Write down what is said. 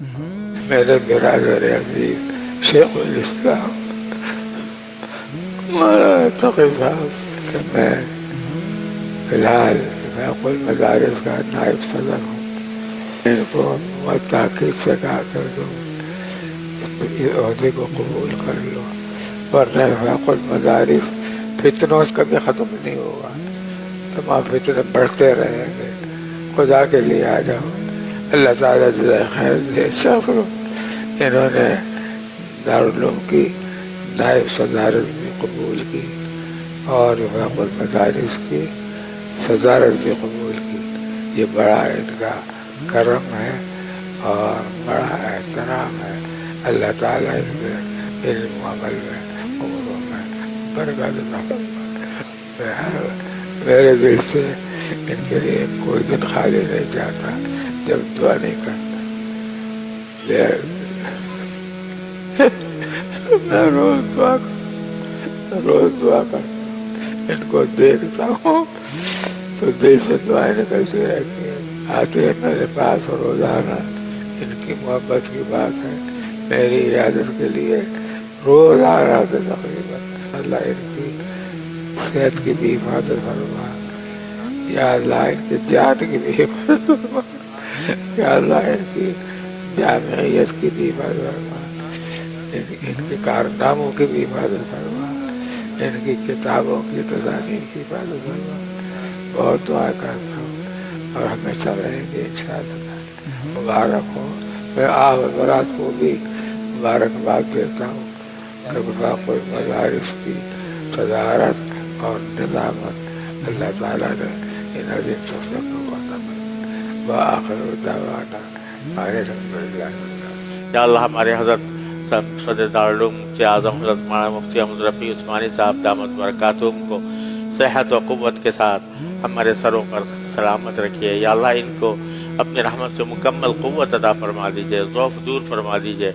میرے برادر عزیز شیخ الاسلام مولانا تقی صاحب کہ میں فی الحال فیض المدارس کا نائب صدر ہوں، ان کو بہت تاکید سے کہا کر دو اس عہدے کو قبول کر لو، ورنہ فیض المدارس فتنوں سے کبھی ختم نہیں ہوگا، تمام فتنے بڑھتے رہیں گے، خدا کے لیے آ جاؤ، اللہ تعالیٰ جزائے خیر دے۔ شکر انہوں نے دارالعلوم کی نائب صدارت بھی قبول کی اور فیض المدارس کی صدارت بھی قبول کی، یہ بڑا ان کا کرم ہے اور بڑا احترام ہے، اللہ تعالیٰ ان کے علم و عمل میں اموروں میں برکت عطا فرمائے۔ میرے دل سے ان کے لیے کوئی دن خالی نہیں جاتا جب دعا نہیں کرتا، میں روز دعا کرتا ہوں، ان کو دیکھتا ہوں تو دل سے دعائیں نکلتی رہتی ہیں، آتے ہیں میرے پاس روزانہ، ان کی محبت کی بات ہے، میری عیادت کے لیے روز آ رہا تھا تقریباً۔ اللہ ان کی صحت کی بھی حفاظت فرما، یا اللہ ان کی جان کی بھی حفاظت فرما، یا اللہ ان کی جامعیت کی بھی حفاظت فرما، ان کے کارناموں کی بھی حفاظت فرما، ان کی کتابوں کی تصانیف کی حفاظت فرما۔ بہت دعا کرتا ہوں اور ہمیشہ رہیں گے انشاءاللہ۔ مبارک ہو، میں آپ حضرات کو بھی مبارکباد دیتا ہوں کہ فیض المدارس کی صدارت اور نظامت اللہ تعالیٰ نے ان عظیم شخصیت کو عطا فرمائی۔ وآخر دعوانا الحمدللہ۔ یا اللہ ہمارے حضرت صدر دارالعلوم مفتی اعظم حضرت مولانا مفتی احمد رفیع عثمانی صاحب دامت برکاتہم کو صحت و قوت کے ساتھ ہمارے سروں پر سلامت رکھیے، یا اللہ ان کو اپنی رحمت سے مکمل قوت عطا فرما دیجیے، ضعف دور فرما دیجیے۔